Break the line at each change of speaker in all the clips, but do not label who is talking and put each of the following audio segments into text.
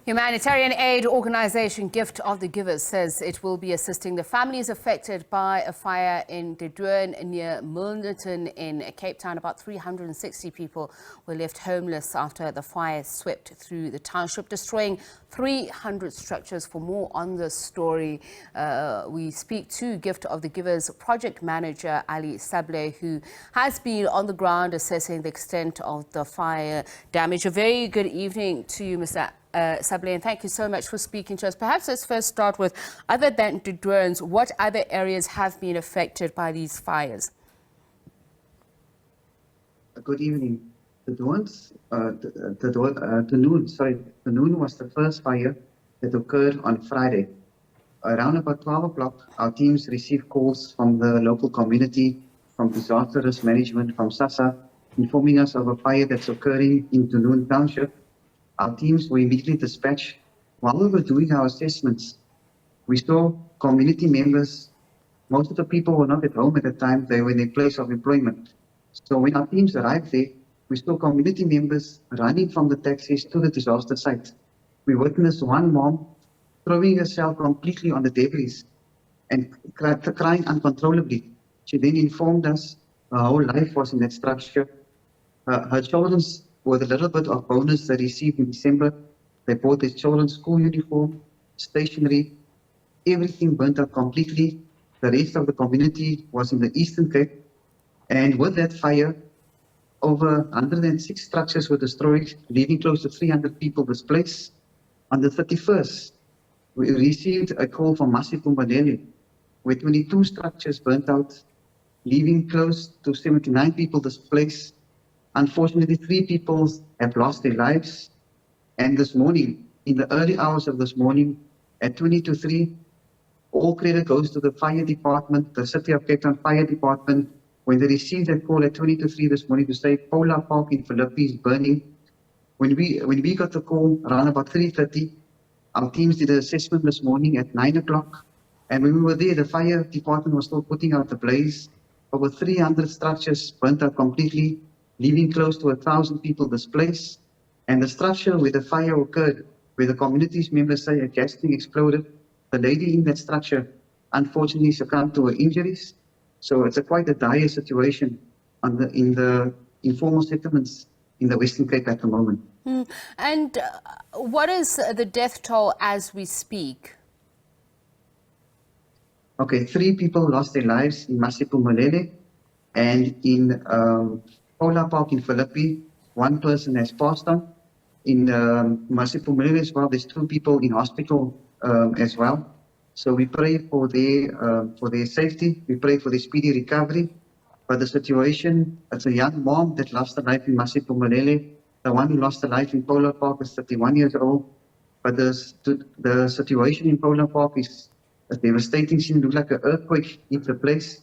Humanitarian aid organization Gift of the Givers says it will be assisting the families affected by a fire in De Doorn near Milnerton in Cape Town. About 360 people were left homeless after the fire swept through the township, destroying 300 structures. For more on this story, we speak to Gift of the Givers project manager Ali Sablay, who has been on the ground assessing the extent of the fire damage. A very good evening to you, Mr. Sablay, and thank you so much for speaking to us. Perhaps let's first start with, other than De Doorns, what other areas have been affected by these fires?
Good evening. The noon was the first fire that occurred on Friday. Around about 12 o'clock, our teams received calls from the local community, from disaster risk management, from SASA, informing us of a fire that's occurring in De Doorn township. Our teams were immediately dispatched. While we were doing our assessments, we saw community members. Most of the people were not at home at the time. They were in their place of employment. So when our teams arrived there, we saw community members running from the taxis to the disaster site. We witnessed one mom throwing herself completely on the debris and crying uncontrollably. She then informed us her whole life was in that structure. Her children's with a little bit of bonus they received in December. They bought their children's school uniform, stationery, everything burnt up completely. The rest of the community was in the Eastern Cape. And with that fire, over 106 structures were destroyed, leaving close to 300 people displaced. On the 31st, we received a call from Masiphumelele, where 22 structures burnt out, leaving close to 79 people displaced. Unfortunately, 3 people have lost their lives. And this morning, in the early hours of this morning, at 20 to 3, all credit goes to the fire department, the City of Cape Town Fire Department, when they received that call at 20 to 3 this morning to say Polar Park in Philippi is burning. When we got the call around about 3:30, our teams did an assessment this morning at 9 o'clock. And when we were there, the fire department was still putting out the blaze. Over 300 structures burnt out completely, leaving close to 1,000 people displaced. And the structure where the fire occurred, where the community's members say a gas tank exploded, the lady in that structure unfortunately succumbed to her injuries. So it's quite a dire situation in the informal settlements in the Western Cape at the moment.
And what is the death toll as we speak?
Okay, 3 people lost their lives in Masiphumelele, and in Polar Park in Philippi, 1 person has passed on. In Masiphumelele as well, there's 2 people in hospital as well. So we pray for their safety. We pray for their speedy recovery. But the situation, it's a young mom that lost her life in Masiphumelele. The one who lost her life in Polar Park is 31 years old. But the situation in Polar Park is devastating. It looked like an earthquake hit the place,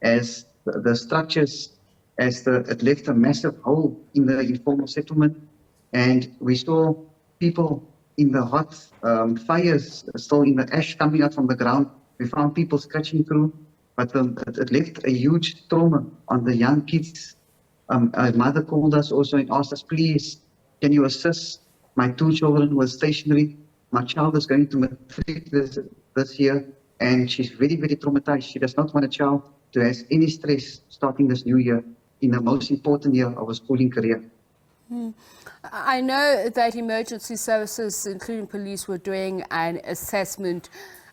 as the structures, it left a massive hole in the informal settlement. And we saw people in the hot fires, still in the ash coming out from the ground. We found people scratching through, but it left a huge trauma on the young kids. A mother called us also and asked us, please, can you assist? My 2 children were stationary. My child is going to matric this year, and she's very, very traumatized. She does not want a child to have any stress starting this new year in the most important year of a schooling career.
I know that emergency services, including police, were doing an assessment.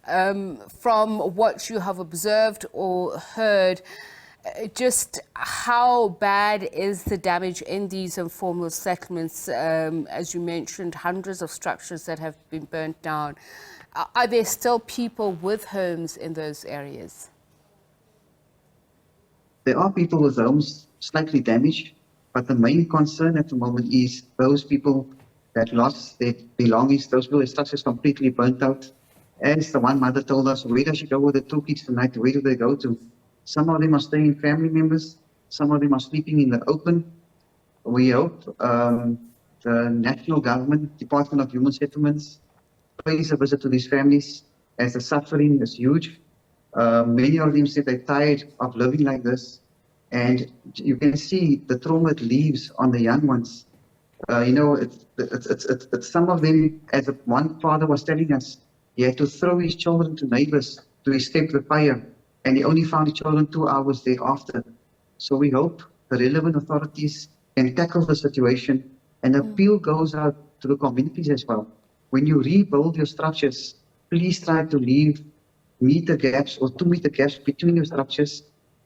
From what you have observed or heard, just how bad is the damage in these informal settlements? As you mentioned, hundreds of structures that have been burnt down. Are there still people with homes in those areas?
There are people with homes slightly damaged. But the main concern at the moment is those people that lost their belongings, those people, their structures completely burnt out. As the one mother told us, where does she go with the 2 kids tonight? Where do they go to? Some of them are staying in family members. Some of them are sleeping in the open. We hope the national government, Department of Human Settlements, pays a visit to these families, as the suffering is huge. Many of them said they're tired of living like this. And you can see the trauma it leaves on the young ones. It's some of them, as one father was telling us, he had to throw his children to neighbors to escape the fire, and he only found his children 2 hours thereafter. So we hope the relevant authorities can tackle the situation, and appeal goes out to the communities as well. When you rebuild your structures, please try to leave meter gaps or 2 meter gaps between your structures.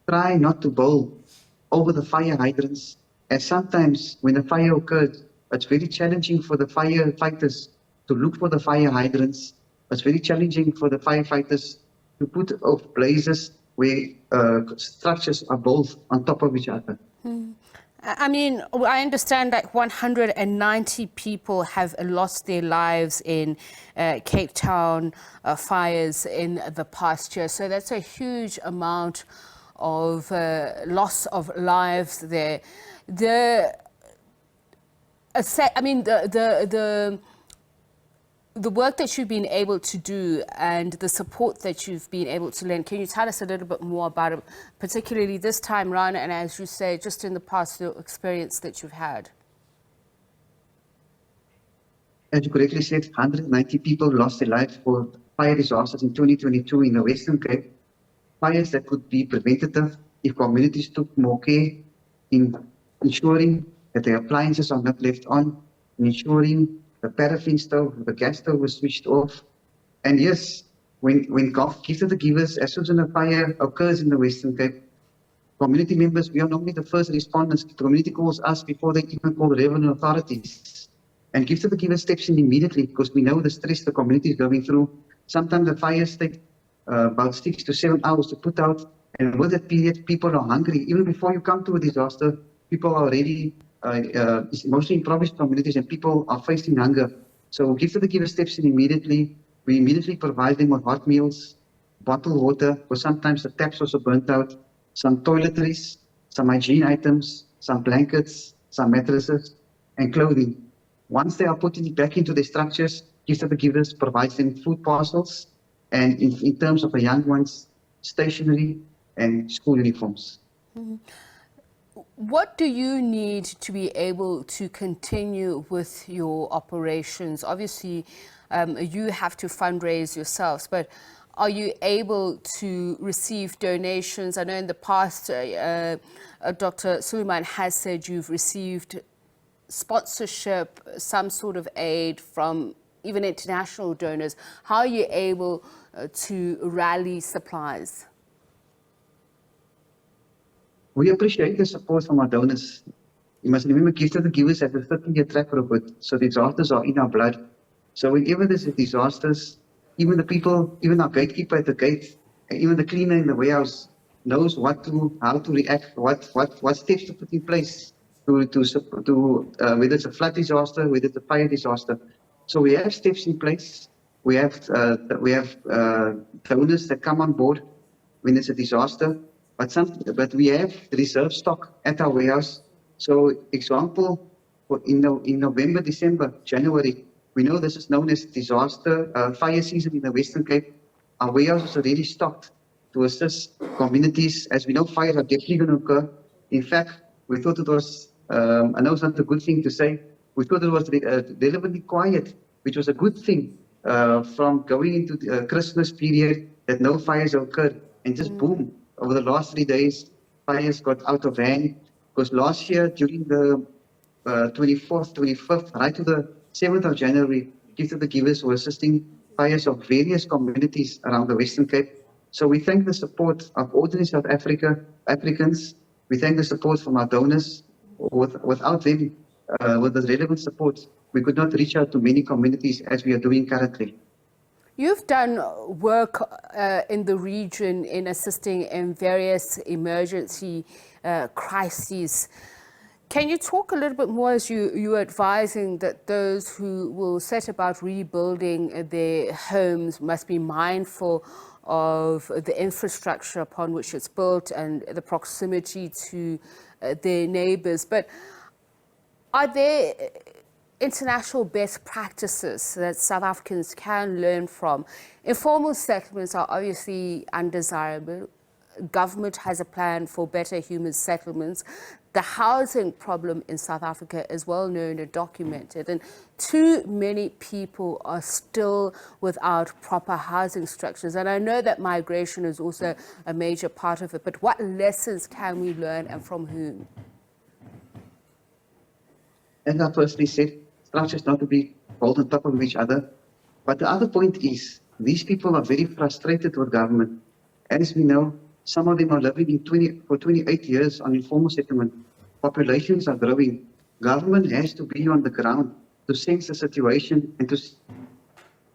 Try not to build over the fire hydrants. And sometimes when a fire occurs, it's very challenging for the firefighters to look for the fire hydrants. It's very challenging for the firefighters to put out blazes where structures are built on top of each other.
I mean, I understand like 190 people have lost their lives in Cape Town fires in the past year. So that's a huge amount of loss of lives there. The work that you've been able to do and the support that you've been able to lend, can you tell us a little bit more about it, particularly this time round, and as you say, just in the past, the experience that you've had?
As you correctly said, 190 people lost their lives for fire disasters in 2022 in the Western Cape. Fires that could be preventative if communities took more care in ensuring that their appliances are not left on, in ensuring the paraffin stove, the gas stove was switched off. And yes, when God gives to the givers, as soon as a fire occurs in the Western Cape, community members, we are normally the first responders. The community calls us before they even call the relevant authorities. And gives to the givers steps in immediately because we know the stress the community is going through. Sometimes the fires take about 6 to 7 hours to put out. And with that period, people are hungry. Even before you come to a disaster, people are already mostly impoverished communities, and people are facing hunger. So give to the giver steps in immediately. We immediately provide them with hot meals, bottled water, because sometimes the taps also burnt out, some toiletries, some hygiene items, some blankets, some mattresses, and clothing. Once they are put back into their structures, give to the givers provides them food parcels, and in terms of the young ones, stationery and school uniforms.
Mm-hmm. What do you need to be able to continue with your operations? Obviously, you have to fundraise yourselves, but are you able to receive donations? I know in the past, Dr. Suleiman has said you've received sponsorship, some sort of aid from even international donors. How are you able to rally supplies?
We appreciate the support from our donors. You must remember, Give to the Givers have a 30-year track record, so disasters are in our blood. So whenever there's disasters, even the people, even our gatekeeper at the gate, and even the cleaner in the warehouse knows how to react, what steps to put in place to whether it's a flood disaster, whether it's a fire disaster. So we have steps in place. We have donors that come on board when it's a disaster. But we have reserve stock at our warehouse. So, example, in November, December, January, we know this is known as disaster fire season in the Western Cape. Our warehouse is already stocked to assist communities. As we know, fires are definitely going to occur. In fact, we thought it was, I know it's not a good thing to say, we thought it was relatively quiet, which was a good thing from going into the Christmas period that no fires occurred, and just boom. Over the last 3 days, fires got out of hand, because last year during the 24th, 25th, right to the 7th of January, Give to the Givers were assisting fires of various communities around the Western Cape. So we thank the support of ordinary South Africans. We thank the support from our donors. Without them, with the relevant support, we could not reach out to many communities as we are doing currently.
You've done work in the region in assisting in various emergency crises. Can you talk a little bit more, as you are advising that those who will set about rebuilding their homes must be mindful of the infrastructure upon which it's built and the proximity to their neighbours. But are there international best practices that South Africans can learn from? Informal settlements are obviously undesirable. Government has a plan for better human settlements. the housing problem in South Africa is well known and documented, and too many people are still without proper housing structures. And I know that migration is also a major part of it, but what lessons can we learn and from whom?
As I firstly said, structures not to be built on top of each other. But the other point is, these people are very frustrated with government. As we know, some of them are living for 28 years on informal settlement. Populations are growing. Government has to be on the ground to sense the situation and to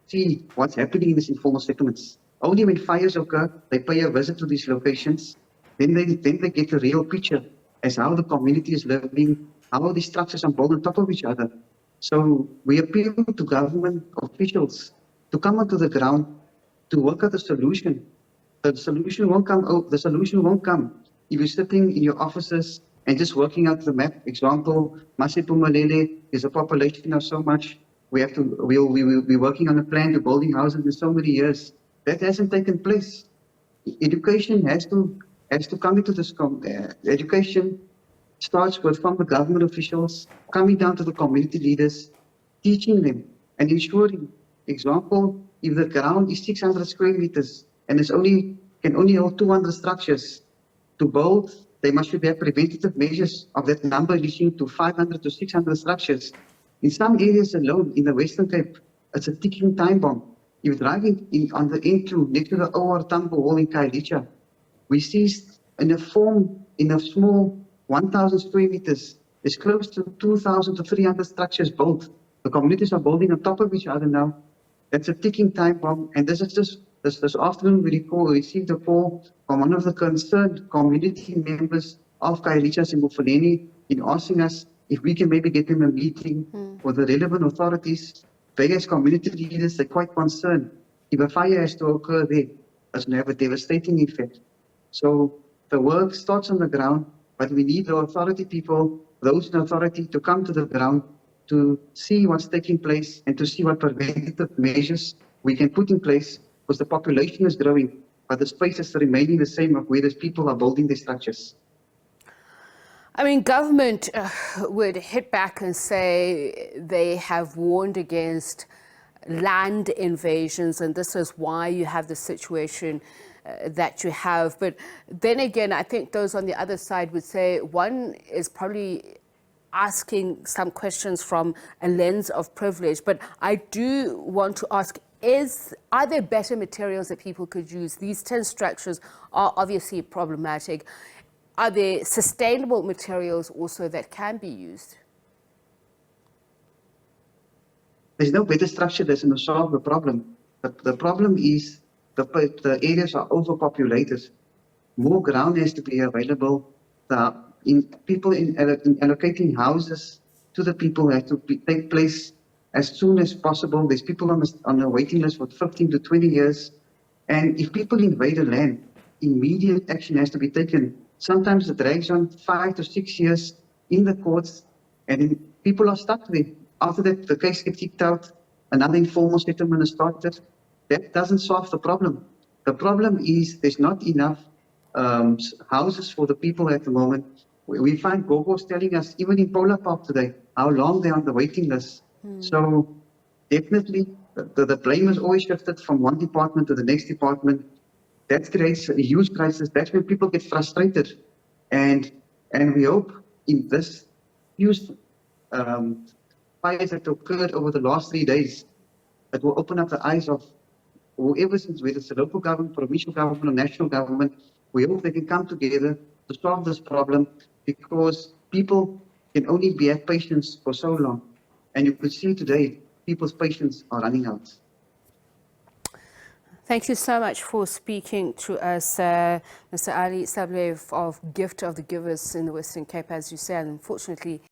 see what's happening in these informal settlements. Only when fires occur, they pay a visit to these locations. Then they get a real picture as how the community is living, how these structures are built on top of each other. So we appeal to government officials to come onto the ground to work out a solution. The solution won't come if you're sitting in your offices and just working out the map. Example, Masipumalele is a population of so much. We'll be working on a plan to building houses in so many years. That hasn't taken place. Education has to come into this. Education starts from the government officials, coming down to the community leaders, teaching them and ensuring. Example, if the ground is 600 square meters and can only hold 200 structures to build, they must have preventative measures of that number reaching to 500 to 600 structures. In some areas alone, in the Western Cape, it's a ticking time bomb. If you're driving on the N2 next to the OR Tambo Hall in Kailicha, we see in a small 1,000 square meters, there's close to 2,000 to 300 structures built. The communities are building on top of each other now. That's a ticking time bomb. And this afternoon, we received a call from one of the concerned community members of Kailicha in Mufuleni in asking us if we can maybe get them a meeting with the relevant authorities. They as community leaders, they're quite concerned. If a fire has to occur there, it's going to have a devastating effect. So the work starts on the ground, but we need the authority people, those in authority, to come to the ground to see what's taking place and to see what preventative measures we can put in place, because the population is growing, but the space is remaining the same of where these people are building their structures.
I mean, government would hit back and say they have warned against land invasions, and this is why you have the situation that you have. But then again, I think those on the other side would say one is probably asking some questions from a lens of privilege. But I do want to ask, are there better materials that people could use? These 10 structures are obviously problematic. Are there sustainable materials also that can be used?
There's no better structure that's going to solve the problem. The problem is the areas are overpopulated. More ground has to be available. People in allocating houses to the people have to take place as soon as possible. There's people on the waiting list for 15 to 20 years. And if people invade a land, immediate action has to be taken. Sometimes it drags on 5 to 6 years in the courts, and then people are stuck there. After that, the case gets kicked out, another informal settlement is started. That doesn't solve the problem. The problem is there's not enough houses for the people at the moment. We find Gogos telling us, even in Polar Park today, how long they're on the waiting list. So definitely the blame is always shifted from one department to the next department. That creates a huge crisis. That's when people get frustrated. And we hope in this huge fires that occurred over the last 3 days, it will open up the eyes of whoever, whether it's the local government, provincial government, or national government. We hope they can come together to solve this problem, because people can only be at patience for so long. And you could see today, people's patience are running out.
Thank you so much for speaking to us, Mr. Ali Sablay of Gift of the Givers in the Western Cape. As you said, unfortunately,